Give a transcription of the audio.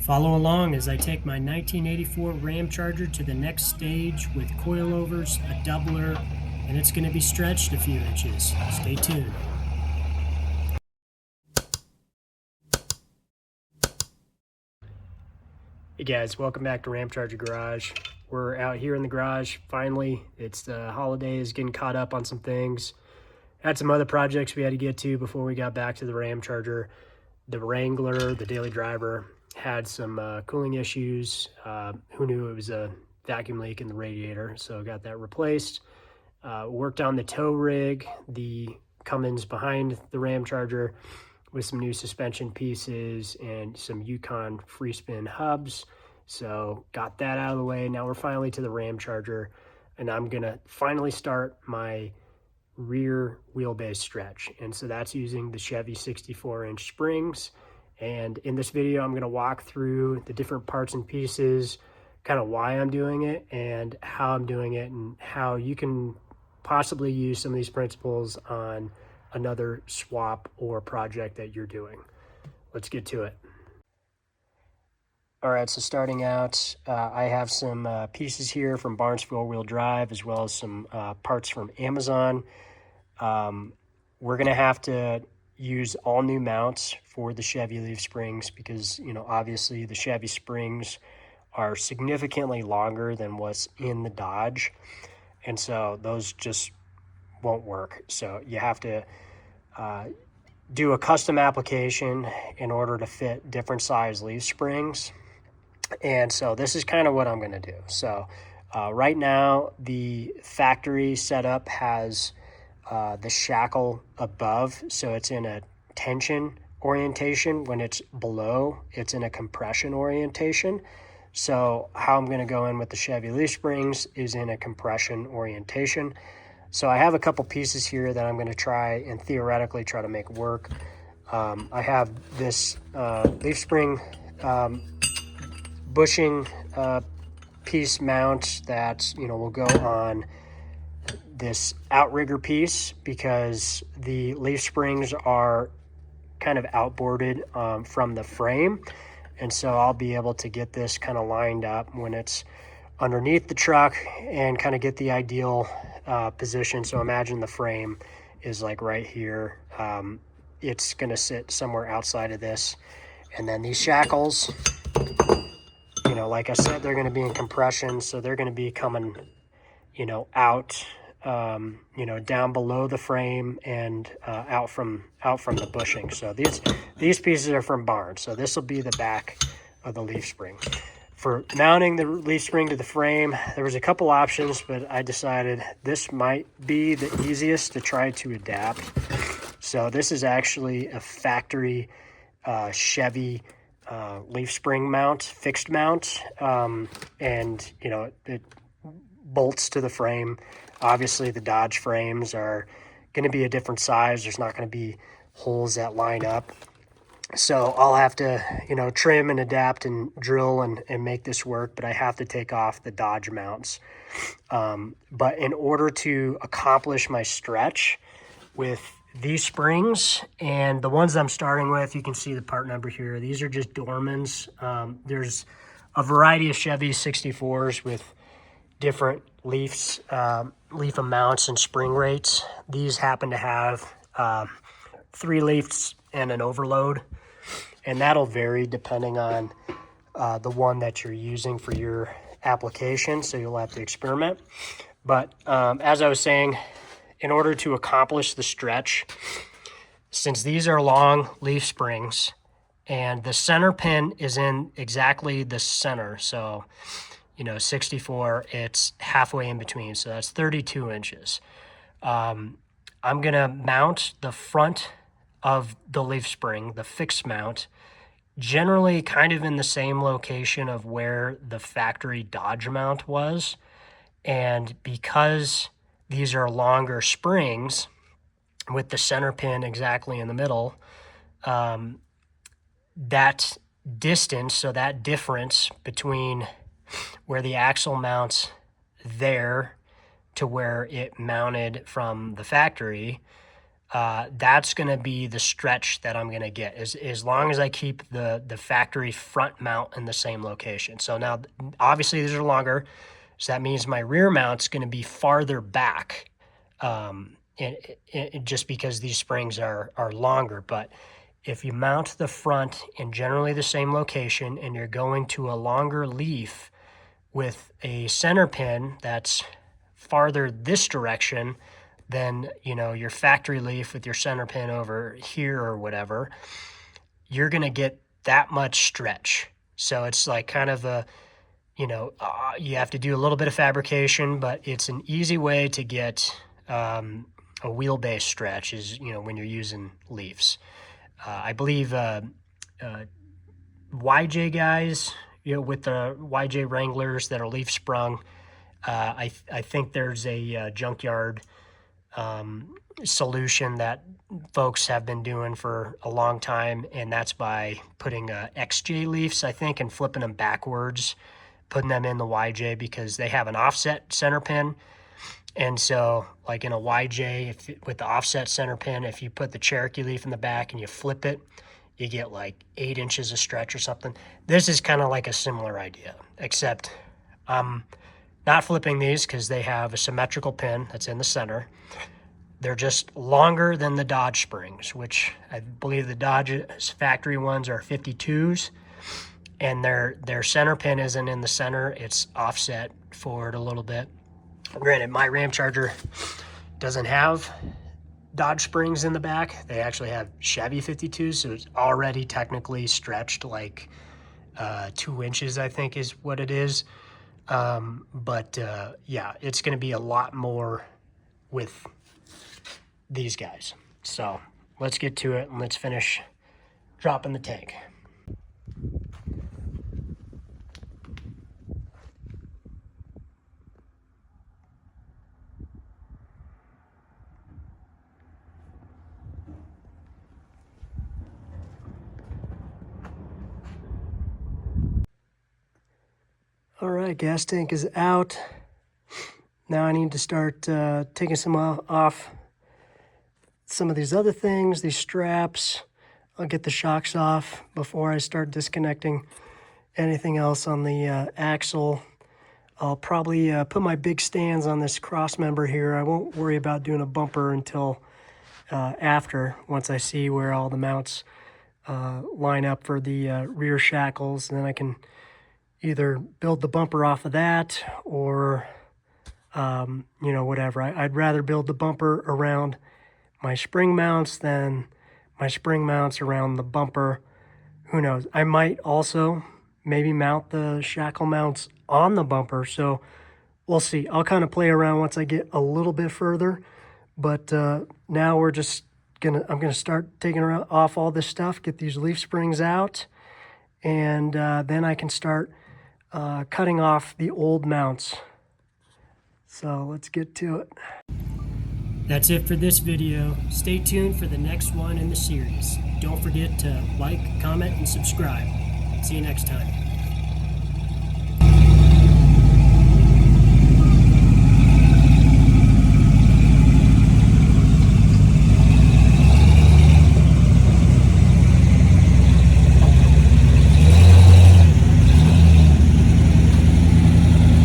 Follow along as I take my 1984 Ramcharger to the next stage with coilovers, a doubler, and it's going to be stretched a few inches. Stay tuned. Hey guys, welcome back to Ramcharger Garage. We're out here in the garage finally. It's the holidays, getting caught up on some things. Had some other projects we had to get to before we got back to the Ramcharger. The Wrangler, the daily driver, had some cooling issues. Who knew it was a vacuum leak in the radiator, so got that replaced. Worked on the tow rig, the Cummins behind the Ramcharger, with some new suspension pieces and some Yukon free spin hubs. So got that out of the way. Now we're finally to the Ramcharger, and I'm gonna finally start my rear wheelbase stretch. And so that's using the Chevy 64-inch springs. And in this video, I'm going to walk through the different parts and pieces, kind of why I'm doing it and how I'm doing it, and how you can possibly use some of these principles on another swap or project that you're doing. Let's get to it. All right, so starting out, I have some pieces here from Barnes Four-Wheel Drive, as well as some parts from Amazon. We're gonna have to use all new mounts for the Chevy leaf springs because, you know, obviously the Chevy springs are significantly longer than what's in the Dodge. And so those just won't work. So you have to do a custom application in order to fit different size leaf springs. And so this is kind of what I'm going to do. So right now the factory setup has the shackle above, so it's in a tension orientation. When it's below, it's in a compression orientation. So how I'm going to go in with the Chevy leaf springs is in a compression orientation. So I have a couple pieces here that I'm going to try and theoretically try to make work. I have this leaf spring bushing piece mount that, you know, will go on this outrigger piece because the leaf springs are kind of outboarded from the frame. And so I'll be able to get this kind of lined up when it's underneath the truck and kind of get the ideal position. So imagine the frame is like right here. It's going to sit somewhere outside of this. And then these shackles, you know, like I said, they're going to be in compression. So they're going to be coming, you know, out, you know, down below the frame and out from the bushing. So these pieces are from Barnes. So this will be the back of the leaf spring. For mounting the leaf spring to the frame, there was a couple options, but I decided this might be the easiest to try to adapt. So this is actually a factory Chevy leaf spring mount, fixed mount, and you know, it bolts to the frame. Obviously the Dodge frames are going to be a different size. There's not going to be holes that line up. So I'll have to, you know, trim and adapt and drill and make this work, but I have to take off the Dodge mounts. But in order to accomplish my stretch with these springs and the ones I'm starting with, you can see the part number here. These are just Dormans. There's a variety of Chevy 64s with different leaf amounts and spring rates. These happen to have 3 leafs and an overload, and that'll vary depending on the one that you're using for your application, so you'll have to experiment. But as I was saying, in order to accomplish the stretch, since these are long leaf springs and the center pin is in exactly the center, so you know, 64, it's halfway in between, so that's 32 inches. I'm gonna mount the front of the leaf spring, the fixed mount, generally kind of in the same location of where the factory Dodge mount was. And because these are longer springs with the center pin exactly in the middle, that distance, so that difference between where the axle mounts there to where it mounted from the factory, that's going to be the stretch that I'm going to get as long as I keep the factory front mount in the same location. So now, obviously, these are longer, so that means my rear mount's going to be farther back, just because these springs are longer. But if you mount the front in generally the same location and you're going to a longer leaf with a center pin that's farther this direction than, you know, your factory leaf with your center pin over here or whatever, you're going to get that much stretch. So it's like kind of a, you know, you have to do a little bit of fabrication, but it's an easy way to get a wheelbase stretch is, you know, when you're using leaves. I believe YJ guys, you know, with the YJ Wranglers that are leaf sprung, I think there's a junkyard solution that folks have been doing for a long time, and that's by putting XJ leaves, I think, and flipping them backwards, putting them in the YJ, because they have an offset center pin. And so, like in a YJ, with the offset center pin, if you put the Cherokee leaf in the back and you flip it, you get like 8 inches of stretch or something. This is kind of like a similar idea, except I'm not flipping these because they have a symmetrical pin that's in the center. They're just longer than the Dodge springs, which I believe the Dodge factory ones are 52s, and their center pin isn't in the center. It's offset forward a little bit. Granted, my Ramcharger doesn't have Dodge springs in the back. They actually have Chevy 52s, so it's already technically stretched like 2 inches, I think is what it is. Yeah, it's going to be a lot more with these guys. So let's get to it and let's finish dropping the tank. All right, gas tank is out. Now I need to start taking some off some of these other things, these straps. I'll get the shocks off before I start disconnecting anything else on the axle. I'll probably put my big stands on this cross member here. I won't worry about doing a bumper until after, once I see where all the mounts line up for the rear shackles. And then I can either build the bumper off of that or, you know, whatever. I'd rather build the bumper around my spring mounts than my spring mounts around the bumper. Who knows? I might also maybe mount the shackle mounts on the bumper. So we'll see. I'll kind of play around once I get a little bit further. But now we're just I'm gonna start taking off all this stuff, get these leaf springs out, and then I can start cutting off the old mounts. So let's get to it. That's it for this video. Stay tuned for the next one in the series. Don't forget to like, comment, and subscribe. See you next time.